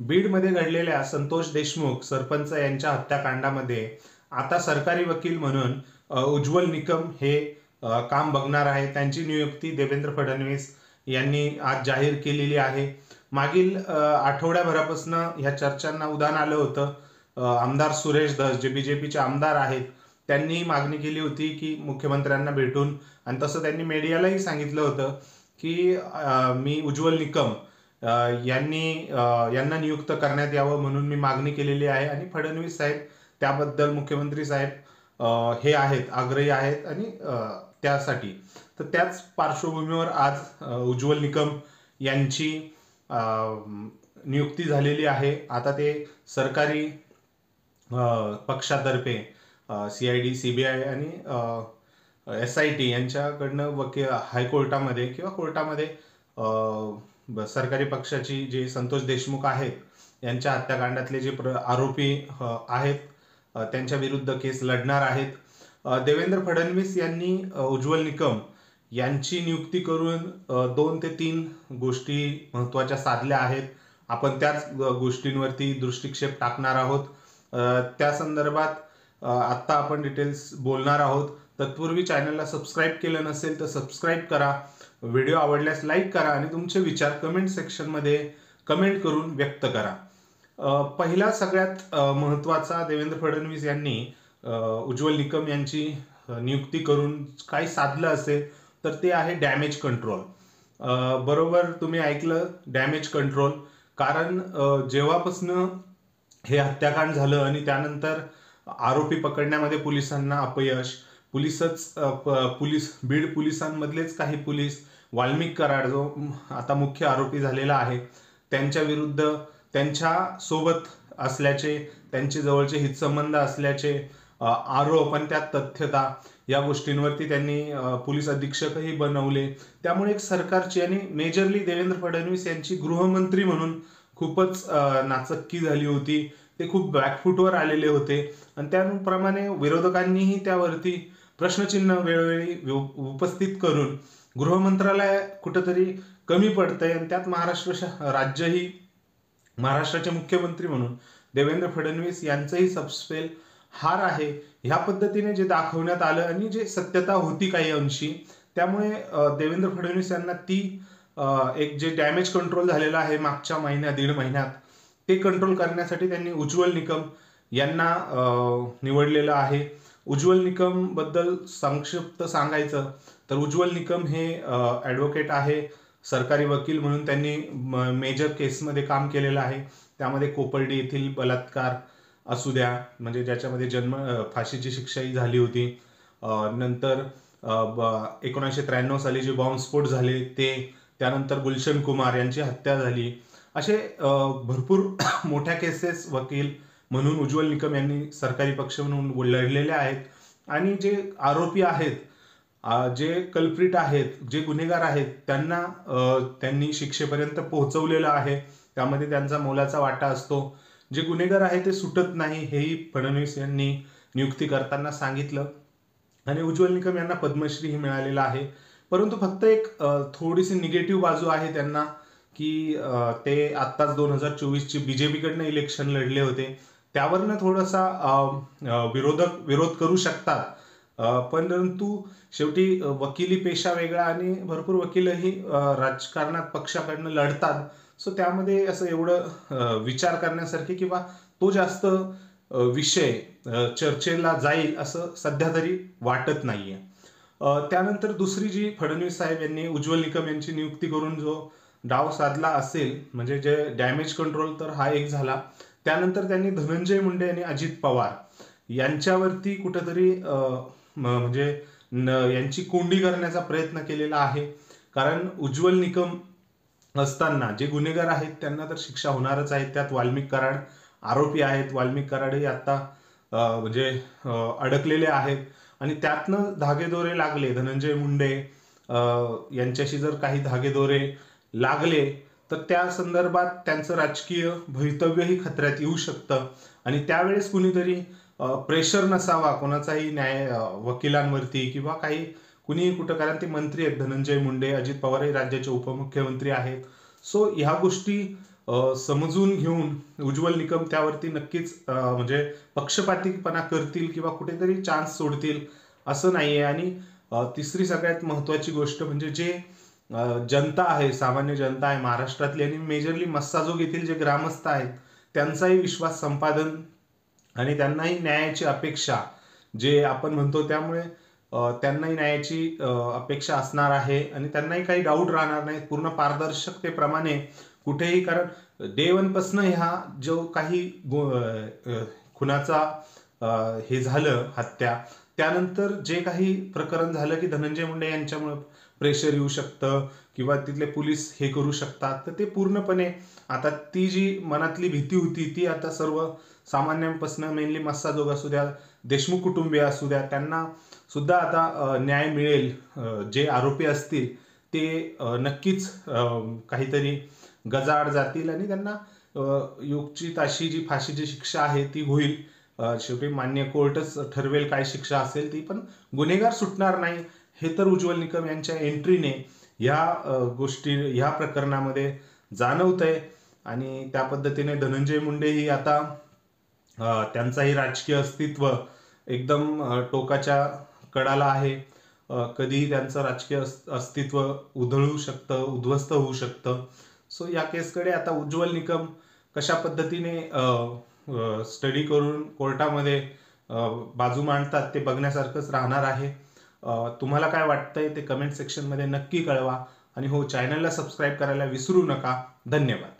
बीडमध्ये घडलेल्या संतोष देशमुख सरपंच यांच्या हत्याकांडामध्ये आता सरकारी वकील म्हणून उज्ज्वल निकम हे काम बघणार आहे. त्यांची नियुक्ती देवेंद्र फडणवीस यांनी आज जाहीर केलेली आहे. मागील आठवड्याभरापासून ह्या चर्चांना उधाण आलं होतं. आमदार सुरेश धस जे बीजेपीचे आमदार आहेत त्यांनी मागणी केली होती की मुख्यमंत्र्यांना भेटून, आणि तसं त्यांनी मीडियालाही सांगितलं होतं की मी उज्ज्वल निकम यांना नियुक्त करण्यात यावं म्हणून मी मागणी केलेली आहे. आणि फडणवीस साहेब त्याबद्दल, मुख्यमंत्री साहेब हे आहेत, आग्रही आहेत आणि त्यासाठी तर त्याच पार्श्वभूमीवर आज उज्ज्वल निकम यांची नियुक्ती झालेली आहे. आता ते सरकारी पक्षातर्फे CID, CBI आणि SIT यांच्याकडनं हायकोर्टामध्ये किंवा कोर्टामध्ये सरकारी पक्षाची जे संतोष देशमुख आहेत यांच्या हत्याकांडातले जे आरोपी आहेत त्यांच्या विरुद्ध केस लढणार आहेत. देवेंद्र फडणवीस यांनी उज्ज्वल निकम यांची नियुक्ती करून 2 ते 3 गोष्टी महत्त्वाच्या साधल्या आहेत. आपण त्याच गोष्टींवरती दृष्टिक्षेप टाकणार आहोत. त्या संदर्भात आत्ता आपण डिटेल्स बोलणार आहोत. तत्पूर्वी चॅनलला सबस्क्राईब केलं नसेल तर सबस्क्राईब करा. व्हिडिओ आवडल्यास लाईक करा आणि तुमचे विचार कमेंट सेक्शनमध्ये कमेंट करून व्यक्त करा. पहिला सगळ्यात महत्त्वाचा, देवेंद्र फडणवीस यांनी उज्ज्वल निकम यांची नियुक्ती करून काय साधलं असेल तर ते आहे डॅमेज कंट्रोल. बरोबर तुम्ही ऐकलं, डॅमेज कंट्रोल. कारण जेव्हापासनं हे हत्याकांड झालं आणि त्यानंतर आरोपी पकडण्यामध्ये पोलिसांना अपयश, बीड पोलिसांमधलेच काही पोलीस, वाल्मिक कराड जो आता मुख्य आरोपी झालेला आहे, त्यांच्या विरुद्ध त्यांच्या सोबत असल्याचे, त्यांचे जवळचे हितसंबंध असल्याचे आरोप आणि त्यात तथ्यता या गोष्टींवरती त्यांनी पोलीस अधीक्षकही बनवले. त्यामुळे एक सरकारची आणि मेजरली देवेंद्र फडणवीस यांची गृहमंत्री म्हणून खूपच नाचक्की झाली होती. ते खूप बॅकफूटवर आलेले होते आणि त्याप्रमाणे विरोधकांनीही त्यावरती प्रश्नचिन्ह वेळोवेळी उपस्थित करून गृहमंत्रालय कुठंतरी कमी पडतंय आणि त्यात महाराष्ट्राचे मुख्यमंत्री म्हणून देवेंद्र फडणवीस यांचंही सबस्पेल हार आहे, ह्या पद्धतीने जे दाखवण्यात आलं आणि जे सत्यता होती काही अंशी. त्यामुळे देवेंद्र फडणवीस यांना ती एक जे डॅमेज कंट्रोल झालेलं आहे मागच्या दीड महिन्यात, ते कंट्रोल करण्यासाठी त्यांनी उज्ज्वल निकम यांना निवडलेलं आहे. उज्ज्वल निकम बद्दल संक्षिप्त सांगायचं तर उज्ज्वल निकम हे ॲडव्होकेट आहे, सरकारी वकील म्हणून त्यांनी मेजर केसमध्ये काम केलेलं आहे. त्यामध्ये कोपर्डी येथील बलात्कार असू द्या, म्हणजे ज्याच्यामध्ये फाशीची शिक्षाही झाली होती. नंतर 1993 साली जे बॉम्बस्फोट झाले ते, त्यानंतर गुलशन कुमार यांची हत्या झाली, असे भरपूर मोठ्या केसेस वकील म्हणून उज्ज्वल निकम यांनी सरकारी पक्ष म्हणून लढलेले आहेत. आणि जे आरोपी आहेत, जे कल्प्रिट आहेत, जे गुन्हेगार आहेत, त्यांनी शिक्षेपर्यंत पोहोचवलेलं आहे. त्यामध्ये त्यांचा मोलाचा वाटा असतो. जे गुन्हेगार आहे ते सुटत नाही, हेही फडणवीस यांनी नियुक्ती करताना सांगितलं. आणि उज्ज्वल निकम यांना पद्मश्रीही मिळालेला आहे. परंतु फक्त एक थोडीशी निगेटिव्ह बाजू आहे त्यांना, की ते आत्ताच 2024ची बीजेपीकडनं इलेक्शन लढले होते, त्यावरनं थोडासा विरोध करू शकतात. परंतु शेवटी वकिली पेशा वेगळा आणि भरपूर वकीलही राजकारणात पक्षाकडनं लढतात. सो त्यामध्ये असं एवढं विचार करण्यासारखे किंवा तो जास्त विषय चर्चेला जाईल असं सध्या तरी वाटत नाहीये. त्यानंतर दुसरी जी फडणवीस साहेब यांनी उज्ज्वल निकम यांची नियुक्ती करून जो डाव साधला असेल, म्हणजे जे डॅमेज कंट्रोल, तर हा एक झाला. त्यानंतर त्यांनी धनंजय मुंडे आणि अजित पवार यांच्यावरती कुठंतरी म्हणजे यांची कोंडी करण्याचा प्रयत्न केलेला आहे. कारण उज्ज्वल निकम असताना जे गुन्हेगार आहेत त्यांना तर शिक्षा होणारच आहे. त्यात वाल्मिक कराड आरोपी आहेत. वाल्मिक कराडही आता म्हणजे अडकलेले आहेत आणि त्यातनं धागेदोरे लागले. धनंजय मुंडे यांच्याशी जर काही धागेदोरे लागले तर त्या संदर्भात त्यांचं राजकीय भवितव्यही खतऱ्यात येऊ शकतं. आणि त्यावेळेस कुणीतरी प्रेशर नसावा कोणाचाही वकिलांवरती किंवा काही कुणीही कुठं, कारण ते मंत्री आहेत धनंजय मुंडे. अजित पवार हे राज्याचे उपमुख्यमंत्री आहेत. सो ह्या गोष्टी समजून घेऊन उज्ज्वल निकम त्यावरती नक्कीच म्हणजे पक्षपातीपणा करतील किंवा कुठेतरी चान्स सोडतील असं नाहीये. आणि तिसरी सगळ्यात महत्वाची गोष्ट म्हणजे जे जनता आहे, सामान्य जनता आहे महाराष्ट्रातली आणि मेजरली मस्साजोग येथील जे ग्रामस्थ आहेत त्यांचाही विश्वास संपादन आणि त्यांनाही न्यायाची अपेक्षा जे आपण म्हणतो, त्यामुळे त्यांनाही न्यायाची अपेक्षा असणार आहे आणि त्यांनाही काही डाऊट राहणार नाही पूर्ण पारदर्शकतेप्रमाणे कुठेही. कारण डे वन पासून ह्या जो काही खुनाचा हे झालं हत्या, त्यानंतर जे काही प्रकरण झालं की धनंजय मुंडे यांच्यामुळे प्रेशर येऊ शकतं किंवा तिथले पोलीस हे करू शकतात, तर ते पूर्णपणे आता ती जी मनातली भीती होती ती आता सर्व सामान्यांपासून मेनली मस्साजोग असू द्या, देशमुख कुटुंबीय असू द्या, त्यांना सुद्धा आता न्याय मिळेल. जे आरोपी असतील ते नक्कीच काहीतरी गजाआड जातील आणि त्यांना योगची ताशी जी फाशीची शिक्षा आहे ती होईल. शेवटी मान्य कोर्टच ठरवेल काय शिक्षा असेल ती, पण गुन्हेगार सुटणार नाही हे तर उज्ज्वल निकम यांच्या एंट्रीने ह्या गोष्टी ह्या प्रकरणामध्ये जाणवतंय. आणि त्या पद्धतीने धनंजय मुंडेही आता त्यांचाही राजकीय अस्तित्व एकदम टोकाच्या कडाला आहे. कधीही त्यांचं राजकीय अस्तित्व उधळू शकतं, उद्ध्वस्त होऊ शकतं. सो या केसकडे आता उज्ज्वल निकम कशा पद्धतीने स्टडी करून कोर्टामध्ये बाजू मांडतात ते बघण्यासारखंच राहणार आहे. तुम्हाला काय वाटतंय ते कमेंट सेक्शनमध्ये नक्की कळवा आणि हो, चॅनलला सबस्क्राईब करायला विसरू नका. धन्यवाद.